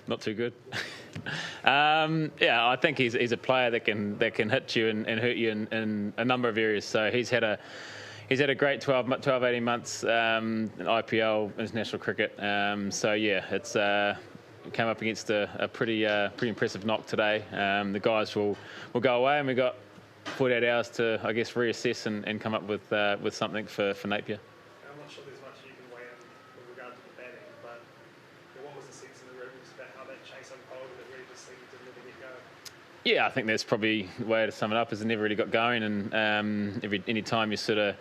Not too good. Yeah, I think he's a player that can hit you and hurt you in a number of areas. So he's had a great 12, 18 months in IPL, international cricket. So yeah, it's came up against a pretty impressive knock today. The guys will go away, and we've got 48 hours to, I guess, reassess and come up with something for Napier. I'm not sure there's much you can weigh in with regard to the batting, but what was the sense in the room about how that chase unfolded that really just seemed to never get going? Yeah, I think that's probably the way to sum it up, is it never really got going, and any time you sort of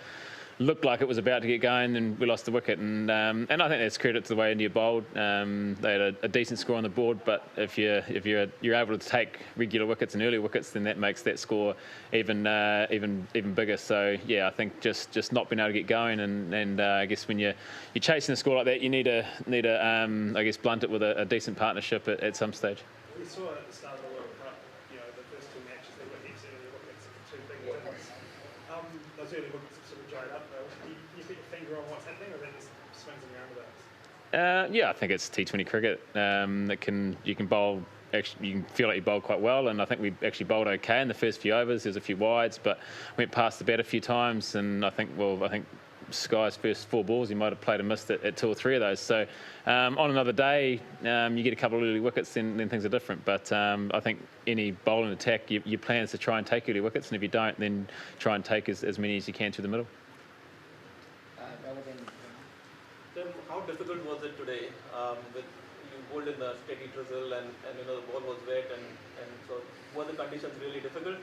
looked like it was about to get going, then we lost the wicket, and I think that's credit to the way India bowled. They had a decent score on the board, but if you're able to take regular wickets and early wickets, then that makes that score even bigger. So yeah, I think just not being able to get going, and I guess when you're chasing a score like that, you need to I guess blunt it with a decent partnership at some stage. We saw at the start of the World Cup, the first two matches, there were heaps of early wickets, two big wickets. Those early wickets have sort of dried up, though. You put your finger on what's happening, or then just swings and roundabouts? Yeah, I think it's T20 cricket. You can bowl. Actually, you can feel like you bowled quite well, and I think we actually bowled okay in the first few overs. There's a few wides, but went past the bat a few times, and I think Sky's first 4 balls, he might have played and missed it at 2 or 3 of those. So on another day, you get a couple of early wickets, then things are different. But I think any bowling attack, your plan is to try and take early wickets, and if you don't, then try and take as many as you can through the middle. Tim, how difficult was it today? With you bowled in a steady drizzle, and the ball was wet, and so were the conditions really difficult?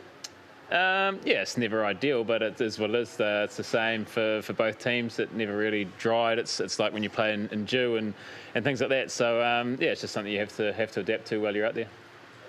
Yeah, it's never ideal, but it is what it is. It's the same for both teams. It never really dried. It's like when you play in dew and things like that. So yeah, it's just something you have to adapt to while you're out there.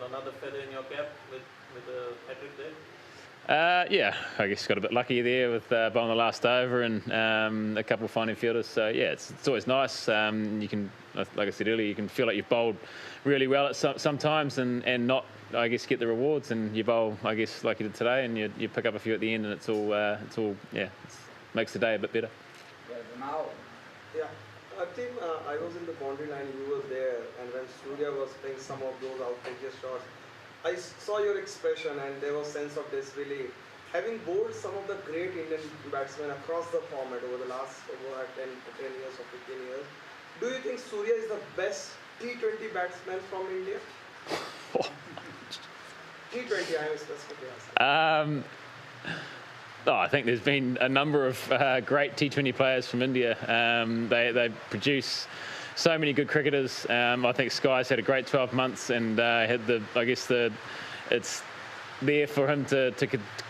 And another feather in your cap with a hat-trick there? Yeah, I guess got a bit lucky there with bowling the last over and a couple of finding fielders. So yeah, it's always nice. You can, like I said earlier, you can feel like you've bowled really well at sometimes and not, I guess, get the rewards, and you bowl, I guess, like you did today, and you pick up a few at the end, and it's all makes the day a bit better. Yeah, Tim, I was in the boundary line, you were there, and when Surya was playing some of those outrageous shots, I saw your expression, and there was sense of this really. Having bowled some of the great Indian batsmen across the format over the last 10 years or 15 years, do you think Surya is the best T20 batsman from India? T20, I am specifically asking. I think there's been a number of great T20 players from India. They produce so many good cricketers. I think Sky's had a great 12 months and had it's there for him to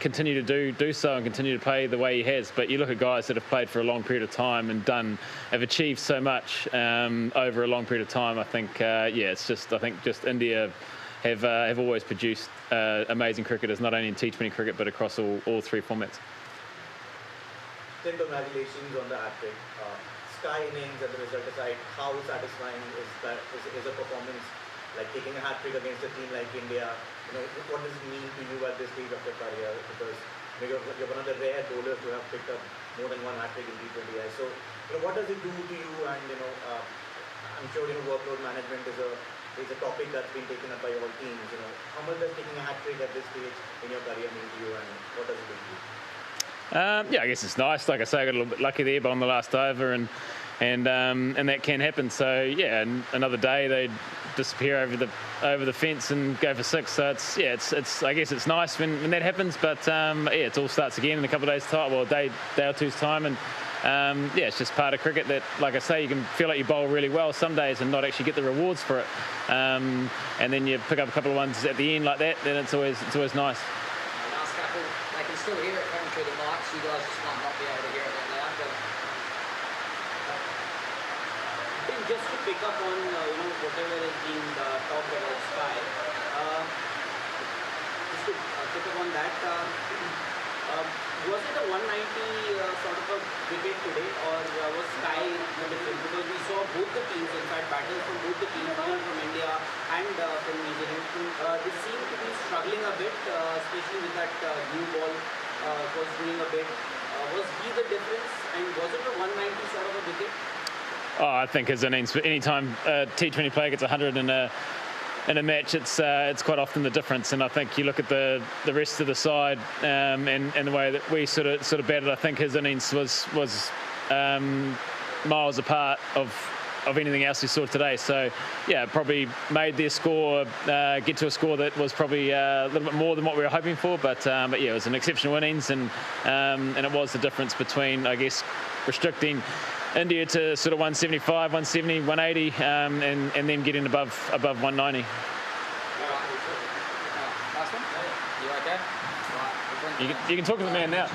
continue to do so and continue to play the way he has. But you look at guys that have played for a long period of time and have achieved so much over a long period of time. I think just India have always produced amazing cricketers, not only in T20 cricket but across all 3 formats. Tim, congratulations on the hat-trick. Sky innings and the result aside, how satisfying is a performance like taking a hat-trick against a team like India? What does it mean to you at this stage of your career? Because you're one of the rare bowlers who have picked up more than 1 hat-trick in T20I. So, what does it do to you? And I'm sure workload management is a topic that's been taken up by all teams. How much does taking a hat-trick at this stage in your career mean to you, and what does it do to you? Yeah, I guess it's nice. Like I say, I got a little bit lucky there, but on the last over, and that can happen. So yeah, and another day they disappear over the fence and go for 6. So it's I guess it's nice when that happens. But it all starts again in a couple of days' time, a day or two's time, and it's just part of cricket that, like I say, you can feel like you bowl really well some days and not actually get the rewards for it. And then you pick up a couple of ones at the end like that, then it's always nice. Last couple, they can still hear it coming through the mics. You guys just might not be able to hear it that loud. Then just to pick up on whatever is being talked about Sky, just to pick up on that, was it a 190 sort of a wicket today, or was Sky different? Because we saw both the teams, in fact, batters from both the teams, even from India and from New Zealand, they seem to be struggling a bit, especially with that new ball was doing a bit. Was he the difference, and was it a 190 sort of a wicket? Oh, I think his innings, anytime a T20 player gets 100 in a match, it's quite often the difference. And I think you look at the rest of the side and the way that we sort of batted. I think his innings was miles apart of anything else we saw today. So yeah, probably made their score get to a score that was probably a little bit more than what we were hoping for. But yeah, it was an exceptional innings, and it was the difference between, I guess, restricting India to sort of 175, 170, 180, and then getting above 190. Last one? You okay? Right. You can talk to the man now.